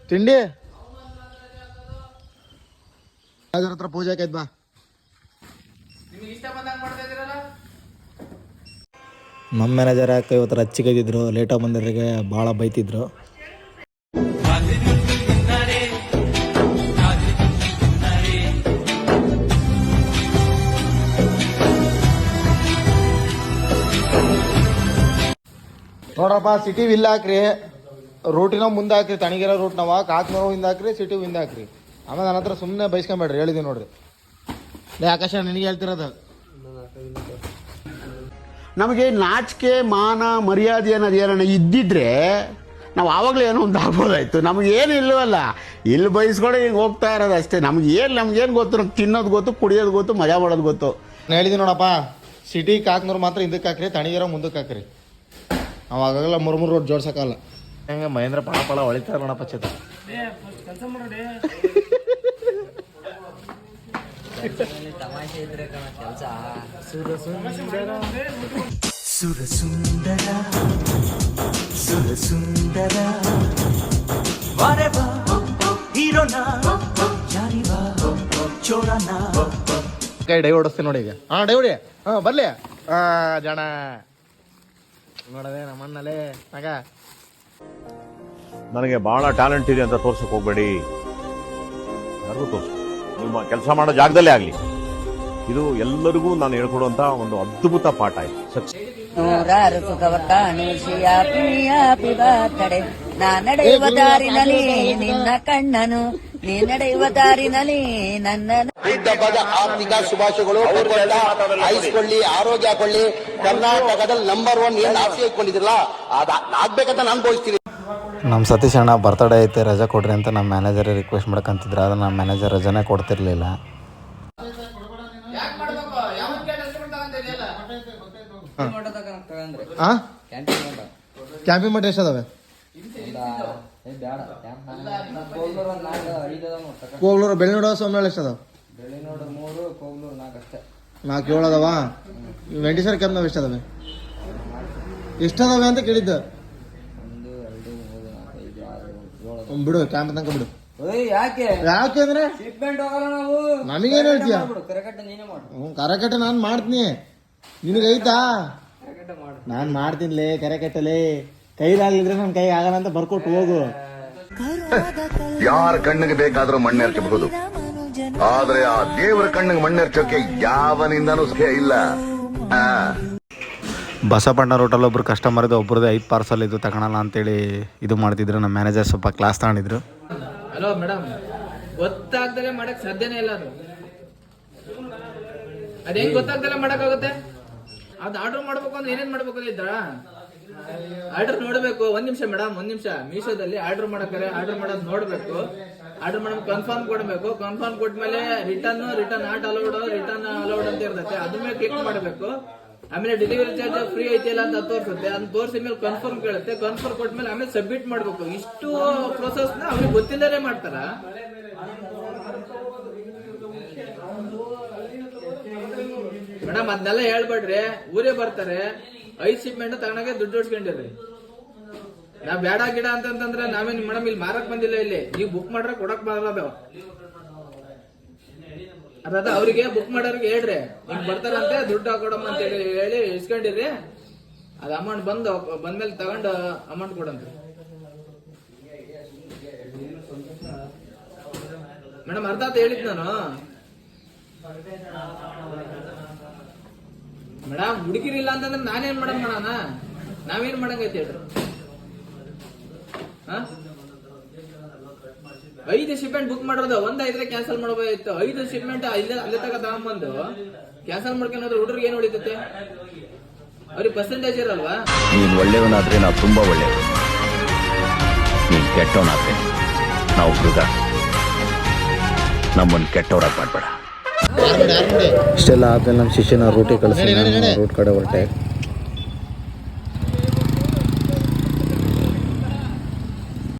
ತಿಂಡಿ ಅದ್ರ ಹತ್ರ ಪೂಜೆ ಆಕೈತ್ ಬಾ. ನಮ್ಮ ಮ್ಯಾನೇಜರ್ ಯಾಕೆ ಇವತ್ತು ರಚ್ಚಿಗೆದಿದ್ರು, ಲೇಟಾಗಿ ಬಂದಿರೋರಿಗೆ ಭಾಳ ಬೈತಿದ್ರು. ನೋಡ್ರಪ್ಪ, ಸಿಟಿ ವಿಲ್ ಹಾಕ್ರಿ, ರೂಟಿನ ಮುಂದೆ ಹಾಕ್ರಿ, ತಣಿಗಿರೋ ರೂಟ್ನವ ಕಾಕ್ನೂರು ಹಿಂದೆ ಹಾಕ್ರಿ, ಸಿಟಿ ಹಿಂದೆ ಹಾಕ್ರಿ. ಆಮೇಲೆ ನನ್ನ ಹತ್ರ ಸುಮ್ಮನೆ ಬೈಸ್ಕೊಂಬೇಡ್ರಿ, ಹೇಳಿದೀನಿ ನೋಡ್ರಿ. ಆಕಾಶ ನಿನಗೆ ಹೇಳ್ತಿರೋದು, ನಮಗೆ ನಾಚಿಕೆ ಮಾನ ಮರ್ಯಾದೆ ಅನ್ನೋದು ಏನೋ ಇದ್ದಿದ್ರೆ ನಾವು ಆವಾಗಲೇ ಏನೋ ಒಂದು ಆಗ್ಬೋದಾಯ್ತು. ನಮಗೇನು ಇಲ್ಲವಲ್ಲ, ಇಲ್ಲಿ ಬಯಸ್ಕೊಂಡು ಹಿಂಗೆ ಹೋಗ್ತಾ ಇರೋದು ಅಷ್ಟೇ. ನಮ್ಗೇನು ಗೊತ್ತು, ನಮ್ಗೆ ತಿನ್ನೋದು ಗೊತ್ತು, ಕುಡಿಯೋದು ಗೊತ್ತು, ಮಜಾ ಮಾಡೋದು ಗೊತ್ತು. ನಾನು ಹೇಳಿದ್ದೀನಿ ನೋಡಪ್ಪ, ಸಿಟಿ ಕಾಕ್ನೂರು ಮಾತ್ರ ಹಿಂದಕ್ಕೆ ಹಾಕ್ರಿ, ತಣಿಗಿರೋ ಮುಂದಕ್ಕೆ ಹಾಕ್ರಿ. ಅವಾಗಲ್ಲ ಮೂರು ರೋಡ್ ಜೋಡ್ಸಕ್ಕಲ್ಲ. ಹೆಂಗೆ ಮಹೇಂದ್ರ ಪಳ ಹೊಳಿತಾರೆ ನೋಡಪ್ಪ ಚಿತ್ತ. ಕೈ ಡೈ ಓಡಿಸ್ತೀನಿ ನೋಡಿ ಈಗ. ಡೈ ಹೊಡಿ, ಬರ್ಲಿ ಜನ ನೋಡದೆ ನಮ್ಮಣ್ಣಲೇ ಮಗ. ನನಗೆ ಬಹಳ ಟ್ಯಾಲೆಂಟ್ ಇದೆ ಅಂತ ತೋರ್ಸಕ್ ಹೋಗ್ಬೇಡಿ, ಯಾರಿಗೂ ತೋರ್ಸ. ನಿಮ್ಮ ಕೆಲಸ ಮಾಡೋ ಜಾಗದಲ್ಲೇ ಆಗ್ಲಿ, ಇದು ಎಲ್ಲರಿಗೂ ನಾನು ಹೇಳ್ಕೊಡುವಂತ ಒಂದು ಅದ್ಭುತ ಪಾಠ ಇದು. ನೂರಾರು ಸುಖವ ಕಾಣಿಸಿಯ ಕಡೆ ನಾ ನಡೆಯುವ ದಾರಿನಲ್ಲಿ ನಿನ್ನ ಕಣ್ಣನು, ನೀ ನಡೆಯುವ ದಾರಿನಲ್ಲಿ ನನ್ನನ್ನು. ಹಬ್ಬದ ಆರ್ಥಿಕ ಶುಭಾಶಯಗಳು. ಆಯ್ಸ್ಕೊಳ್ಳಿ, ಆರೋಗ್ಯ ಕೊಳ್ಳಿ. ಕರ್ನಾಟಕದಲ್ಲಿ ನಂಬರ್ 1 ಏನು ಆಸೆ ಇಟ್ಕೊಂಡಿದ್ರಲ್ಲ ಆಗ್ಬೇಕಂತ ನಾನು ಬಯಸ್ತೀನಿ. ನಮ್ಮ ಸತೀಶ್ ಅಣ್ಣ ಬರ್ತಡೇ ಐತೆ, ರಜಾ ಕೊಡ್ರಿ ಅಂತ ನಮ್ಮ ಮ್ಯಾನೇಜರ್ ರಿಕ್ವೆಸ್ಟ್ ಮಾಡ್ಕೊಂತಿದ್ರು. ಆದರೆ ನಮ್ಮ ಮ್ಯಾನೇಜರ್ ರಜಾನೇ ಕೊಡ್ತಿರ್ಲಿಲ್ಲ. ಕ್ಯಾಂಪಿಂಗ್ ಮಟ್ಟ ಎಷ್ಟು ಅದಾವೆ? ಕೋಗ್ಲೂರು ಬೆಳ್ಳಿನೋಡ ಸೋಮನಾಳ ಎಷ್ಟು ಅದಾವ? 4 7 ಅದಾವ. ವೆಂಟೇಶ್ವರ ಕ್ಯಾಂಪ್ನಾಗ ಎಷ್ಟು ಅದಾವೆ? ಎಷ್ಟದಾವೆ ಅಂತ ಕೇಳಿದ್ದ. ಬಿಡು, ಕ್ಯಾಂಪ್ ತನಕ ಬಿಡು. ಯಾಕೆ ಅಂದ್ರೆ ನಮಗೇನು ಹೇಳ್ತೀಯ? ಕರಕಟ್ಟೆ ನಾನು ಮಾಡ್ತೀನಿ, ನಿನಗೈತಾ? ನಾನು ಮಾಡ್ತೀನಿಲೇ ಕರಕಟ್ಟಲೆ. ಕೈಲಾಗಿದ್ರೆ ನನ್ನ ಕೈ ಆಗಲ್ಲ ಅಂತ ಬರ್ಕೊಟ್ಟು ಹೋಗು. ಯಾರ ಕಣ್ಣಿಗೆ ಬೇಕಾದ್ರೂ ಮಣ್ಣೆರ್ಚಬಹುದು, ಆದ್ರೆ ಆ ದೇವರ ಕಣ್ಣಿಗೆ ಮಣ್ಣೆರ್ಚೋಕೆ ಯಾವನಿಂದನೂ ಸಾಧ್ಯ ಇಲ್ಲ. ಬಸಪಣ್ಣ ರೋಟಲ್ಲಿ ಒಬ್ರು ಕಸ್ಟಮರ್ ಇದೆ, ಒಬ್ರದ್ದು 5 ಪಾರ್ಸಲ್ ಇದು ತಗೊಳಲ್ಲ ಅಂತೇಳಿ ಇದು ಮಾಡ್ತಿದ್ರು. ನಮ್ಮ ಮ್ಯಾನೇಜರ್ ಸ್ವಲ್ಪ ಕ್ಲಾಸ್ ತಗೊಂಡಿದ್ರು. ಹಲೋ ಮೇಡಮ್, ಗೊತ್ತಾಗ್ದಲೇ ಮಾಡಕ್ ಸಾಧ್ಯನೇ ಇಲ್ಲ. ಅದೇನ್ ಗೊತ್ತಾಗ್ದಲೇ ಮಾಡಕ್ಕಾಗುತ್ತೆ? ಅದು ಆರ್ಡರ್ ಮಾಡ್ಬೇಕು ಅಂದ್ರೆ ಏನೇನ್ ಮಾಡ್ಬೇಕು ಇದ್ರ ಆರ್ಡರ್ ನೋಡ್ಬೇಕು. 1 ನಿಮಿಷ ಮೇಡಮ್, 1 ನಿಮಿಷ. ಮೀಶೋದಲ್ಲಿ ಆರ್ಡರ್ ಮಾಡಕ್ಕಾರೆ ಆರ್ಡರ್ ಮಾಡೋದು ನೋಡ್ಬೇಕು. ಆರ್ಡರ್ ಮಾಡೋದು ಕನ್ಫರ್ಮ್ ಕೊಡ್ಬೇಕು. ಕನ್ಫರ್ಮ್ ಕೊಟ್ಮೇಲೆ return not allowed, return allowed ಅಂತ ಇರ್ತೈತೆ. ಅದ್ರ ಮೇಲೆ ಕ್ಲಿಕ್ ಮಾಡ್ಬೇಕು. ಆಮೇಲೆ ಡೆಲಿವರಿ ಚಾರ್ಜ್ ಫ್ರೀ ಐತಿಲ್ಲ ಅಂತ ತೋರಿಸುತ್ತೆ. ಅದನ್ನ ತೋರಿಸಿದ ಮೇಲೆ ಕನ್ಫರ್ಮ್ ಕೇಳುತ್ತೆ. ಕನ್ಫರ್ಮ್ ಕೊಟ್ಮೇಲೆ ಆಮೇಲೆ ಸಬ್ಮಿಟ್ ಮಾಡ್ಬೇಕು. ಇಷ್ಟು ಪ್ರೊಸೆಸ್ ನ ಅವ್ರಿಗೆ ಗೊತ್ತಿಲ್ಲದೇ ಮಾಡ್ತಾರ. ಮೇಡಮ್ ಅದನ್ನೆಲ್ಲ ಹೇಳ್ಬೇಡ್ರಿ, ಊರೇ ಬರ್ತಾರೆ. 5 ಶಿಪ್ಮೆಂಟ್ ತಗೊಂಡಾಗೆ ದುಡ್ಡು ಹೊಡ್ಸ್ಕೊಂಡಿರ್ರಿ. ನಾವ್ ಬೇಡ ಗಿಡ ಅಂತಂದ್ರೆ ನಾವೇನ್ ಮೇಡಮ್ ಇಲ್ಲಿ ಮಾರಕ್ ಬಂದಿಲ್ಲ. ಇಲ್ಲಿ ನೀವು ಬುಕ್ ಮಾಡ್ರೆ ಕೊಡಕ್ ಬರಲ್ಲ. ಅದ ಅವ್ರಿಗೆ ಬುಕ್ ಮಾಡೋರಿಗೆ ಹೇಳ್ರಿ, ಹಿಂಗ್ ಬರ್ತಾರಂತೆ ದುಡ್ಡು ಹಾಕೊಡಮ್ಮ ಅಂತ ಹೇಳಿ ಇಸ್ಕೊಂಡಿರ್ರಿ. ಅದ್ ಅಮೌಂಟ್ ಬಂದ್ಮೇಲೆ ತಗೊಂಡು ಅಮೌಂಟ್ ಕೊಡಂತ. ಮೇಡಮ್ ಅರ್ಧ ಅಂತ ಹೇಳಿದ್ ನಾನು. ಮೇಡಮ್ ಹುಡುಗಿರಿಲ್ಲ ಅಂತಂದ್ರೆ ನಾನೇನ್ ಮಾಡಮ್ ಮಾಡೋಣ? ನಾವೇನ್ ಮಾಡಂಗೈತಿ ಹೇಳ್ರಿ? 5 ಶಿಪ್ಮೆಂಟ್ ಬುಕ್ ಮಾಡೋದು, 1 ಐದ್ರೆ ಕ್ಯಾನ್ಸಲ್ ಮಾಡಬೇಕಾಯ್ತು. 5 ಶಿಪ್ಮೆಂಟ್ ಅಲ್ಲೇ ತಗ ತಗೊಂಬಂದು ಕ್ಯಾನ್ಸಲ್ ಮಾಡ್ಕೊಂಡ್ರೆ ಹುಡುಗರಿಗೆ ಏನ್ ಹೊಡಿತೈತೆ? ಅವ್ರಿಗೆ ಪರ್ಸೆಂಟೇಜ್ ಇರಲ್ವಾ? ನೀನ್ ಒಳ್ಳೆಯವನಾದ್ರೆ ನಾವು ತುಂಬಾ ಒಳ್ಳೆಯವರು, ನೀನ್ ಕೆಟ್ಟವನಾದ್ರೆ ನಾವು ಮೃಗ. ನಮ್ಮನ್ನು ಕೆಟ್ಟವರಾಗಿ ಮಾಡ್ಬೇಡ. ಇಷ್ಟೆಲ್ಲ ಆದ್ಮೇಲೆ ನಮ್ಮ ಶಿಷ್ಯನ ರೂಟಿಗೆ ಕಳಿಸಿ ರೂಟ್ ಕಡೆ ಹೊರಟೆ.